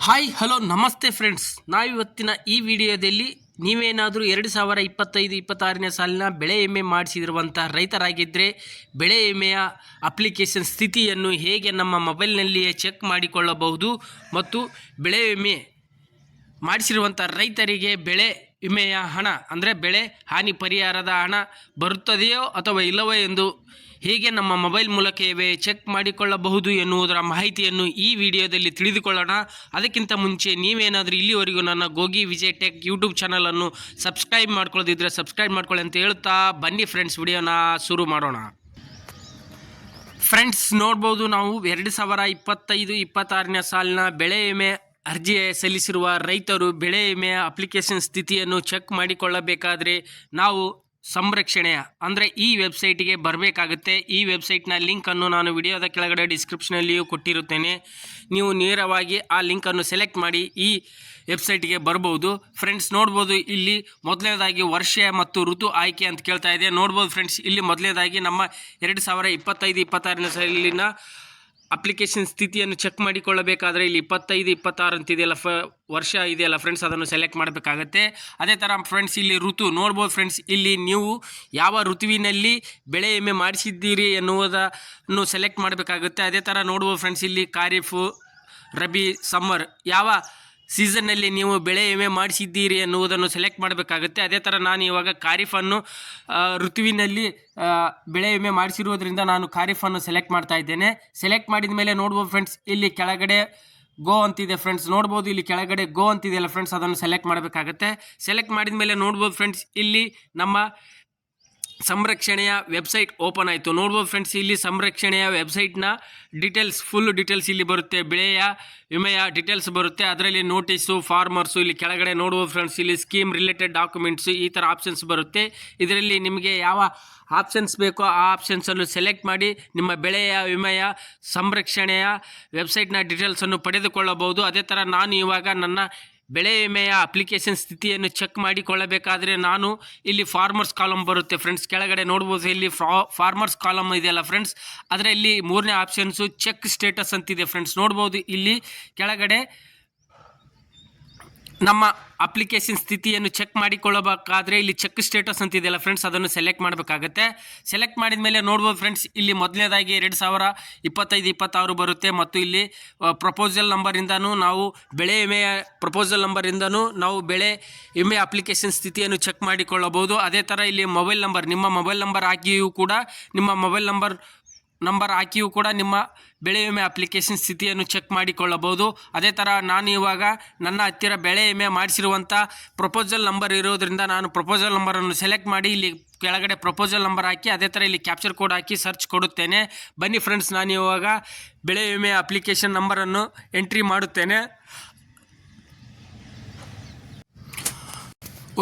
Hi hello ನಮಸ್ತೆ friends. ನಾವಿವತ್ತಿನ ಈ ವಿಡಿಯೋದಲ್ಲಿ ನೀವೇನಾದರೂ 2025-26ನೇ ಸಾಲಿನ ಬೆಳೆ ವಿಮೆ ಮಾಡಿಸಿರುವಂಥ ರೈತರಾಗಿದ್ದರೆ ಬೆಳೆ ವಿಮೆಯ ಅಪ್ಲಿಕೇಶನ್ ಸ್ಥಿತಿಯನ್ನು ಹೇಗೆ ನಮ್ಮ ಮೊಬೈಲ್ನಲ್ಲಿಯೇ ಚೆಕ್ ಮಾಡಿಕೊಳ್ಳಬಹುದು ಮತ್ತು ಬೆಳೆ ವಿಮೆ ಮಾಡಿಸಿರುವಂಥ ರೈತರಿಗೆ ಬೆಳೆ ವಿಮೆಯ ಹಣ ಅಂದರೆ ಬೆಳೆ ಹಾನಿ ಪರಿಹಾರದ ಹಣ ಬರುತ್ತದೆಯೋ ಅಥವಾ ಇಲ್ಲವೋ ಎಂದು ಹೇಗೆ ನಮ್ಮ ಮೊಬೈಲ್ ಮೂಲಕವೇ ಚೆಕ್ ಮಾಡಿಕೊಳ್ಳಬಹುದು ಎನ್ನುವುದರ ಮಾಹಿತಿಯನ್ನು ಈ ವಿಡಿಯೋದಲ್ಲಿ ತಿಳಿದುಕೊಳ್ಳೋಣ. ಅದಕ್ಕಿಂತ ಮುಂಚೆ ನೀವೇನಾದರೂ ಇಲ್ಲಿವರೆಗೂ ನನ್ನ ಗೋಗಿ ವಿಜಯ್ ಟೆಕ್ ಯೂಟ್ಯೂಬ್ ಚಾನಲನ್ನು ಸಬ್ಸ್ಕ್ರೈಬ್ ಮಾಡ್ಕೊಳ್ಳೋದಿದ್ದರೆ ಸಬ್ಸ್ಕ್ರೈಬ್ ಮಾಡ್ಕೊಳ್ಳಿ ಅಂತ ಹೇಳ್ತಾ ಬನ್ನಿ ಫ್ರೆಂಡ್ಸ್, ವಿಡಿಯೋನ ಶುರು ಮಾಡೋಣ. ಫ್ರೆಂಡ್ಸ್, ನೋಡ್ಬೋದು ನಾವು 2025-26ನೇ ಸಾಲಿನ ಬೆಳೆ ವಿಮೆ ಅರ್ಜಿ ಸಲ್ಲಿಸಿರುವ ರೈತರು ಬೆಳೆ ವಿಮೆಯ ಅಪ್ಲಿಕೇಶನ್ ಸ್ಥಿತಿಯನ್ನು ಚೆಕ್ ಮಾಡಿಕೊಳ್ಳಬೇಕಾದ್ರೆ ನಾವು ಸಂರಕ್ಷಣೆಯ ಅಂದರೆ ಈ ವೆಬ್ಸೈಟಿಗೆ ಬರಬೇಕಾಗುತ್ತೆ. ಈ ವೆಬ್ಸೈಟ್ನ ಲಿಂಕನ್ನು ನಾನು ವಿಡಿಯೋದ ಕೆಳಗಡೆ ಡಿಸ್ಕ್ರಿಪ್ಷನಲ್ಲಿಯೂ ಕೊಟ್ಟಿರುತ್ತೇನೆ. ನೀವು ನೇರವಾಗಿ ಆ ಲಿಂಕನ್ನು ಸೆಲೆಕ್ಟ್ ಮಾಡಿ ಈ ವೆಬ್ಸೈಟ್ಗೆ ಬರ್ಬೋದು. ಫ್ರೆಂಡ್ಸ್, ನೋಡ್ಬೋದು ಇಲ್ಲಿ ಮೊದಲನೇದಾಗಿ ವರ್ಷ ಮತ್ತು ಋತು ಆಯ್ಕೆ ಅಂತ ಕೇಳ್ತಾ ಇದೆ. ನೋಡ್ಬೋದು ಫ್ರೆಂಡ್ಸ್, ಇಲ್ಲಿ ಮೊದಲನೇದಾಗಿ ನಮ್ಮ 2025-26ನೇ ಸಾಲಿನ ಅಪ್ಲಿಕೇಶನ್ ಸ್ಥಿತಿಯನ್ನು ಚೆಕ್ ಮಾಡಿಕೊಳ್ಳಬೇಕಾದ್ರೆ ಇಲ್ಲಿ 25-26 ಅಂತಿದೆಯಲ್ಲ ವರ್ಷ ಇದೆಯಲ್ಲ ಫ್ರೆಂಡ್ಸ್, ಅದನ್ನು ಸೆಲೆಕ್ಟ್ ಮಾಡಬೇಕಾಗತ್ತೆ. ಅದೇ ಥರ ಫ್ರೆಂಡ್ಸ್ ಇಲ್ಲಿ ಋತು ನೋಡ್ಬೋದು ಫ್ರೆಂಡ್ಸ್, ಇಲ್ಲಿ ನೀವು ಯಾವ ಋತುವಿನಲ್ಲಿ ಬೆಳೆ ವಿಮೆ ಮಾಡಿಸಿದ್ದೀರಿ ಎನ್ನುವುದನ್ನು ಸೆಲೆಕ್ಟ್ ಮಾಡಬೇಕಾಗುತ್ತೆ. ಅದೇ ಥರ ನೋಡ್ಬೋದು ಫ್ರೆಂಡ್ಸ್, ಇಲ್ಲಿ ಖಾರಿಫು, ರಬಿ, ಸಮ್ಮರ್ ಯಾವ ಸೀಸನ್ನಲ್ಲಿ ನೀವು ಬೆಳೆ ವಿಮೆ ಮಾಡಿಸಿದ್ದೀರಿ ಎನ್ನುವುದನ್ನು ಸೆಲೆಕ್ಟ್ ಮಾಡಬೇಕಾಗುತ್ತೆ. ಅದೇ ಥರ ನಾನು ಇವಾಗ ಖಾರಿಫನ್ನು ಋತುವಿನಲ್ಲಿ ಬೆಳೆ ವಿಮೆ ಮಾಡಿಸಿರುವುದರಿಂದ ನಾನು ಖಾರಿಫನ್ನು ಸೆಲೆಕ್ಟ್ ಮಾಡ್ತಾ ಇದ್ದೇನೆ. ಸೆಲೆಕ್ಟ್ ಮಾಡಿದ ಮೇಲೆ ನೋಡ್ಬೋದು ಫ್ರೆಂಡ್ಸ್, ಇಲ್ಲಿ ಕೆಳಗಡೆ ಗೋ ಅಂತಿದೆ ಫ್ರೆಂಡ್ಸ್. ನೋಡ್ಬೋದು ಇಲ್ಲಿ ಕೆಳಗಡೆ ಗೋ ಅಂತಿದೆಯಲ್ಲ ಫ್ರೆಂಡ್ಸ್, ಅದನ್ನು ಸೆಲೆಕ್ಟ್ ಮಾಡಬೇಕಾಗತ್ತೆ. ಸೆಲೆಕ್ಟ್ ಮಾಡಿದ ಮೇಲೆ ನೋಡ್ಬೋದು ಫ್ರೆಂಡ್ಸ್, ಇಲ್ಲಿ ನಮ್ಮ ಸಂರಕ್ಷಣೆಯ ವೆಬ್ಸೈಟ್ ಓಪನ್ ಆಯಿತು. ನೋಡ್ಬೋದು ಫ್ರೆಂಡ್ಸ್, ಇಲ್ಲಿ ಸಂರಕ್ಷಣೆಯ ವೆಬ್ಸೈಟ್ನ ಡೀಟೇಲ್ಸ್ ಫುಲ್ ಡೀಟೇಲ್ಸ್ ಇಲ್ಲಿ ಬರುತ್ತೆ. ಬೆಳೆಯ ವಿಮೆಯ ಡೀಟೇಲ್ಸ್ ಬರುತ್ತೆ. ಅದರಲ್ಲಿ ನೋಟಿಸು, ಫಾರ್ಮರ್ಸು, ಇಲ್ಲಿ ಕೆಳಗಡೆ ನೋಡ್ಬೋದು ಫ್ರೆಂಡ್ಸ್, ಇಲ್ಲಿ ಸ್ಕೀಮ್ ರಿಲೇಟೆಡ್ ಡಾಕ್ಯುಮೆಂಟ್ಸು, ಈ ಥರ ಆಪ್ಷನ್ಸ್ ಬರುತ್ತೆ. ಇದರಲ್ಲಿ ನಿಮಗೆ ಯಾವ ಆಪ್ಷನ್ಸ್ ಬೇಕೋ ಆ ಆಪ್ಷನ್ಸನ್ನು ಸೆಲೆಕ್ಟ್ ಮಾಡಿ ನಿಮ್ಮ ಬೆಳೆಯ ವಿಮೆಯ ಸಂರಕ್ಷಣೆಯ ವೆಬ್ಸೈಟ್ನ ಡೀಟೇಲ್ಸನ್ನು ಪಡೆದುಕೊಳ್ಳಬಹುದು. ಅದೇ ಥರ ನಾನು ಇವಾಗ ನನ್ನ ಬೆಳೆ ವಿಮೆಯ ಅಪ್ಲಿಕೇಶನ್ ಸ್ಥಿತಿಯನ್ನು ಚೆಕ್ ಮಾಡಿಕೊಳ್ಳಬೇಕಾದ್ರೆ ನಾನು ಇಲ್ಲಿ ಫಾರ್ಮರ್ಸ್ ಕಾಲಮ್ ಬರುತ್ತೆ ಫ್ರೆಂಡ್ಸ್. ಕೆಳಗಡೆ ನೋಡ್ಬೋದು ಇಲ್ಲಿ ಫಾರ್ಮರ್ಸ್ ಕಾಲಮ್ ಇದೆಯಲ್ಲ ಫ್ರೆಂಡ್ಸ್, ಅದರಲ್ಲಿ 3ನೇ ಆಪ್ಷನ್ಸು ಚೆಕ್ ಸ್ಟೇಟಸ್ ಅಂತಿದೆ ಫ್ರೆಂಡ್ಸ್. ನೋಡ್ಬೋದು ಇಲ್ಲಿ ಕೆಳಗಡೆ ನಮ್ಮ ಅಪ್ಲಿಕೇಶನ್ ಸ್ಥಿತಿಯನ್ನು ಚೆಕ್ ಮಾಡಿಕೊಳ್ಳಬೇಕಾದ್ರೆ ಇಲ್ಲಿ ಚೆಕ್ ಸ್ಟೇಟಸ್ ಅಂತಿದೆಯಲ್ಲ ಫ್ರೆಂಡ್ಸ್, ಅದನ್ನು ಸೆಲೆಕ್ಟ್ ಮಾಡಬೇಕಾಗತ್ತೆ. ಸೆಲೆಕ್ಟ್ ಮಾಡಿದ ಮೇಲೆ ನೋಡ್ಬೋದು ಫ್ರೆಂಡ್ಸ್, ಇಲ್ಲಿ ಮೊದಲನೇದಾಗಿ 2025-26 ಬರುತ್ತೆ ಮತ್ತು ಇಲ್ಲಿ ಪ್ರಪೋಸಲ್ ನಂಬರಿಂದನೂ ನಾವು ಬೆಳೆ ವಿಮೆಯ ಪ್ರಪೋಸಲ್ ನಂಬರಿಂದನೂ ನಾವು ಬೆಳೆ ವಿಮೆ ಅಪ್ಲಿಕೇಶನ್ ಸ್ಥಿತಿಯನ್ನು ಚೆಕ್ ಮಾಡಿಕೊಳ್ಳಬಹುದು. ಅದೇ ಥರ ಇಲ್ಲಿ ಮೊಬೈಲ್ ನಂಬರ್, ನಿಮ್ಮ ಮೊಬೈಲ್ ನಂಬರ್ ಹಾಕಿಯೂ ಕೂಡ ನಿಮ್ಮ ಮೊಬೈಲ್ ನಂಬರ್ ಹಾಕಿಯೂ ಕೂಡ ನಿಮ್ಮ ಬೆಳೆ ವಿಮೆ ಅಪ್ಲಿಕೇಶನ್ ಸ್ಥಿತಿಯನ್ನು ಚೆಕ್ ಮಾಡಿಕೊಳ್ಳಬಹುದು. ಅದೇ ಥರ ನಾನು ಇವಾಗ ನನ್ನ ಹತ್ತಿರ ಬೆಳೆ ವಿಮೆ ಮಾಡಿಸಿರುವಂಥ ಪ್ರಪೋಸಲ್ ನಂಬರ್ ಇರೋದರಿಂದ ನಾನು ಪ್ರಪೋಸಲ್ ನಂಬರನ್ನು ಸೆಲೆಕ್ಟ್ ಮಾಡಿ ಇಲ್ಲಿ ಕೆಳಗಡೆ ಪ್ರಪೋಸಲ್ ನಂಬರ್ ಹಾಕಿ ಅದೇ ಥರ ಇಲ್ಲಿ ಕ್ಯಾಪ್ಚರ್ ಕೋಡ್ ಹಾಕಿ ಸರ್ಚ್ ಕೊಡುತ್ತೇನೆ. ಬನ್ನಿ ಫ್ರೆಂಡ್ಸ್, ನಾನು ಇವಾಗ ಬೆಳೆ ವಿಮೆ ಅಪ್ಲಿಕೇಶನ್ ನಂಬರನ್ನು ಎಂಟ್ರಿ ಮಾಡುತ್ತೇನೆ.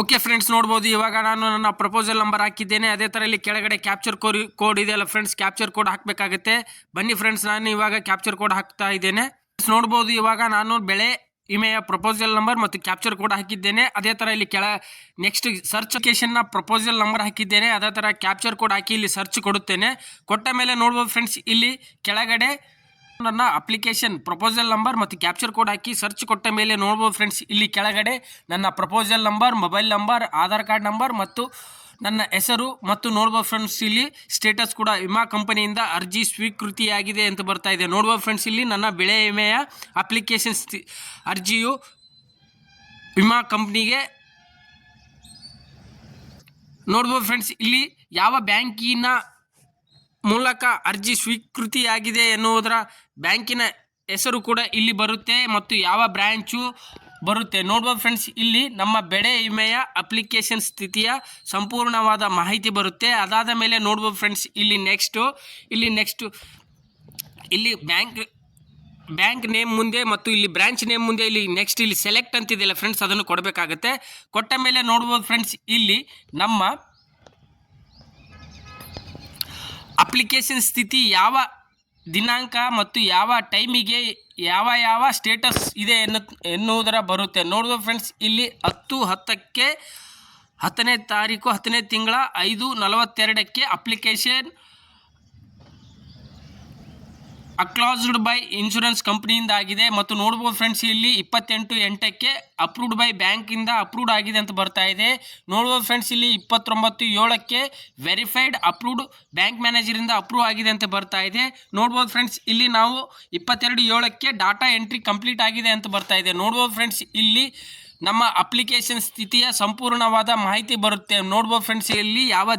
ಓಕೆ ಫ್ರೆಂಡ್ಸ್, ನೋಡ್ಬೋದು ಇವಾಗ ನಾನು ನನ್ನ ಪ್ರಪೋಸಲ್ ನಂಬರ್ ಹಾಕಿದ್ದೇನೆ. ಅದೇ ಥರ ಇಲ್ಲಿ ಕೆಳಗಡೆ ಕ್ಯಾಪ್ಚರ್ ಕೋಡ್ ಇದೆಯಲ್ಲ ಫ್ರೆಂಡ್ಸ್, ಕ್ಯಾಪ್ಚರ್ ಕೋಡ್ ಹಾಕಬೇಕಾಗುತ್ತೆ. ಬನ್ನಿ ಫ್ರೆಂಡ್ಸ್, ನಾನು ಇವಾಗ ಕ್ಯಾಪ್ಚರ್ ಕೋಡ್ ಹಾಕ್ತಾ ಇದ್ದೇನೆ. ನೋಡ್ಬೋದು ಇವಾಗ ನಾನು ಬೆಳೆ ವಿಮೆಯ ಪ್ರಪೋಸಲ್ ನಂಬರ್ ಮತ್ತು ಕ್ಯಾಪ್ಚರ್ ಕೋಡ್ ಹಾಕಿದ್ದೇನೆ. ಅದೇ ಥರ ಇಲ್ಲಿ ನೆಕ್ಸ್ಟ್ ಸರ್ಚ್ ಅಪ್ಲಿಕೇಶನ್ನ ಪ್ರಪೋಸಲ್ ನಂಬರ್ ಹಾಕಿದ್ದೇನೆ. ಅದೇ ಥರ ಕ್ಯಾಪ್ಚರ್ ಕೋಡ್ ಹಾಕಿ ಇಲ್ಲಿ ಸರ್ಚ್ ಕೊಡುತ್ತೇನೆ. ಕೊಟ್ಟ ಮೇಲೆ ನೋಡ್ಬೋದು ಫ್ರೆಂಡ್ಸ್, ಇಲ್ಲಿ ಕೆಳಗಡೆ ನನ್ನ ಅಪ್ಲಿಕೇಶನ್ ಪ್ರಪೋಸಲ್ ನಂಬರ್ ಮತ್ತು ಕ್ಯಾಪ್ಚರ್ ಕೋಡ್ ಹಾಕಿ ಸರ್ಚ್ ಕೊಟ್ಟ ಮೇಲೆ ನೋಡ್ಬೋದು ಫ್ರೆಂಡ್ಸ್, ಇಲ್ಲಿ ಕೆಳಗಡೆ ನನ್ನ proposal number, mobile number, Aadhaar card number ಮತ್ತು ನನ್ನ ಹೆಸರು ಮತ್ತು ನೋಡ್ಬೋದು ಫ್ರೆಂಡ್ಸ್, ಇಲ್ಲಿ ಸ್ಟೇಟಸ್ ಕೂಡ ವಿಮಾ ಕಂಪನಿಯಿಂದ ಅರ್ಜಿ ಸ್ವೀಕೃತಿಯಾಗಿದೆ ಅಂತ ಬರ್ತಾ ಇದೆ. ನೋಡ್ಬೋದು ಫ್ರೆಂಡ್ಸ್, ಇಲ್ಲಿ ನನ್ನ ಬೆಳೆ ವಿಮೆಯ ಅಪ್ಲಿಕೇಶನ್ ಅರ್ಜಿಯು ವಿಮಾ ಕಂಪ್ನಿಗೆ ನೋಡ್ಬೋದು ಫ್ರೆಂಡ್ಸ್, ಇಲ್ಲಿ ಯಾವ ಬ್ಯಾಂಕಿನ ಮೂಲಕ ಅರ್ಜಿ ಸ್ವೀಕೃತಿಯಾಗಿದೆ ಎನ್ನುವುದರ ಬ್ಯಾಂಕಿನ ಹೆಸರು ಕೂಡ ಇಲ್ಲಿ ಬರುತ್ತೆ ಮತ್ತು ಯಾವ ಬ್ರ್ಯಾಂಚು ಬರುತ್ತೆ. ನೋಡ್ಬೋದು ಫ್ರೆಂಡ್ಸ್, ಇಲ್ಲಿ ನಮ್ಮ ಬೆಳೆ ವಿಮೆಯ ಅಪ್ಲಿಕೇಶನ್ ಸ್ಥಿತಿಯ ಸಂಪೂರ್ಣವಾದ ಮಾಹಿತಿ ಬರುತ್ತೆ. ಅದಾದ ಮೇಲೆ ನೋಡ್ಬೋದು ಫ್ರೆಂಡ್ಸ್, ಇಲ್ಲಿ ನೆಕ್ಸ್ಟು ಇಲ್ಲಿ ಬ್ಯಾಂಕ್ ನೇಮ್ ಮುಂದೆ ಮತ್ತು ಇಲ್ಲಿ ಬ್ರಾಂಚ್ ನೇಮ್ ಮುಂದೆ ಇಲ್ಲಿ ನೆಕ್ಸ್ಟ್ ಇಲ್ಲಿ ಸೆಲೆಕ್ಟ್ ಅಂತಿದೆಯಲ್ಲ ಫ್ರೆಂಡ್ಸ್, ಅದನ್ನು ಕೊಡಬೇಕಾಗತ್ತೆ. ಕೊಟ್ಟ ಮೇಲೆ ನೋಡ್ಬೋದು ಫ್ರೆಂಡ್ಸ್, ಇಲ್ಲಿ ನಮ್ಮ ಅಪ್ಲಿಕೇಶನ್ ಸ್ಥಿತಿ ಯಾವ ದಿನಾಂಕ ಮತ್ತು ಯಾವ ಟೈಮಿಗೆ ಯಾವ ಸ್ಟೇಟಸ್ ಇದೆ ಎನ್ನುವುದರ ಬರುತ್ತೆ. ನೋಡ್ಬೋದು ಫ್ರೆಂಡ್ಸ್, ಇಲ್ಲಿ 10/10ಕ್ಕೆ 10ನೇ ತಾರೀಕು 10ನೇ ತಿಂಗಳ 5:42ಕ್ಕೆ ಅಪ್ಲಿಕೇಶನ್ ಅಕ್ಲಾಸ್ಡ್ ಬೈ ಇನ್ಶೂರೆನ್ಸ್ ಕಂಪ್ನಿಯಿಂದ ಆಗಿದೆ ಮತ್ತು ನೋಡ್ಬೋದು ಫ್ರೆಂಡ್ಸ್ ಇಲ್ಲಿ 28/8ಕ್ಕೆ ಅಪ್ರೂವ್ಡ್ ಬೈ ಬ್ಯಾಂಕಿಂದ ಅಪ್ರೂವ್ಡ್ ಆಗಿದೆ ಅಂತ ಬರ್ತಾ ಇದೆ. ನೋಡ್ಬೋದು ಫ್ರೆಂಡ್ಸ್ ಇಲ್ಲಿ 29/7ಕ್ಕೆ ವೆರಿಫೈಡ್ ಅಪ್ರೂವ್ಡ್ ಬ್ಯಾಂಕ್ ಮ್ಯಾನೇಜರಿಂದ ಅಪ್ರೂವ್ ಆಗಿದೆ ಅಂತ ಬರ್ತಾ ಇದೆ. ನೋಡ್ಬೋದು ಫ್ರೆಂಡ್ಸ್ ಇಲ್ಲಿ ನಾವು 22/7ಕ್ಕೆ ಡಾಟಾ ಎಂಟ್ರಿ ಕಂಪ್ಲೀಟ್ ಆಗಿದೆ ಅಂತ ಬರ್ತಾ ಇದೆ. ನೋಡ್ಬೋದು ಫ್ರೆಂಡ್ಸ್ ಇಲ್ಲಿ ನಮ್ಮ ಅಪ್ಲಿಕೇಶನ್ ಸ್ಥಿತಿಯ ಸಂಪೂರ್ಣವಾದ ಮಾಹಿತಿ ಬರುತ್ತೆ. ನೋಡ್ಬೋದು ಫ್ರೆಂಡ್ಸ್ ಇಲ್ಲಿ ಯಾವ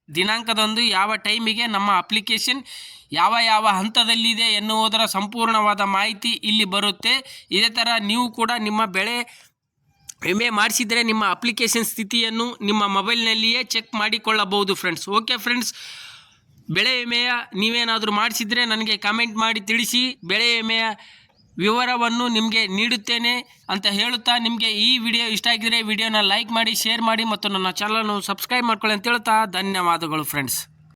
ದಿನಾಂಕದಂದು ಯಾವ ಟೈಮಿಗೆ ನಮ್ಮ ಅಪ್ಲಿಕೇಶನ್ ಯಾವ ಹಂತದಲ್ಲಿದೆ ಎನ್ನುವುದರ ಸಂಪೂರ್ಣವಾದ ಮಾಹಿತಿ ಇಲ್ಲಿ ಬರುತ್ತೆ. ಇದೇ ಥರ ನೀವು ಕೂಡ ನಿಮ್ಮ ಬೆಳೆ ವಿಮೆ ಮಾಡಿಸಿದರೆ ನಿಮ್ಮ ಅಪ್ಲಿಕೇಶನ್ ಸ್ಥಿತಿಯನ್ನು ನಿಮ್ಮ ಮೊಬೈಲ್ನಲ್ಲಿಯೇ ಚೆಕ್ ಮಾಡಿಕೊಳ್ಳಬಹುದು ಫ್ರೆಂಡ್ಸ್. ಓಕೆ ಫ್ರೆಂಡ್ಸ್, ಬೆಳೆ ವಿಮೆಯ ನೀವೇನಾದರೂ ಮಾಡಿಸಿದರೆ ನನಗೆ ಕಾಮೆಂಟ್ ಮಾಡಿ ತಿಳಿಸಿ. ಬೆಳೆ ವಿಮೆಯ ವಿವರವನ್ನು ನಿಮಗೆ ನೀಡುತ್ತೇನೆ ಅಂತ ಹೇಳುತ್ತಾ, ನಿಮಗೆ ಈ ವಿಡಿಯೋ ಇಷ್ಟ ಆಗಿದರೆ ವಿಡಿಯೋನ ಲೈಕ್ ಮಾಡಿ, ಶೇರ್ ಮಾಡಿ ಮತ್ತು ನನ್ನ ಚಾನಲನ್ನು ಸಬ್ಸ್ಕ್ರೈಬ್ ಮಾಡ್ಕೊಳ್ಳಿ ಅಂತ ಹೇಳ್ತಾ ಧನ್ಯವಾದಗಳು ಫ್ರೆಂಡ್ಸ್.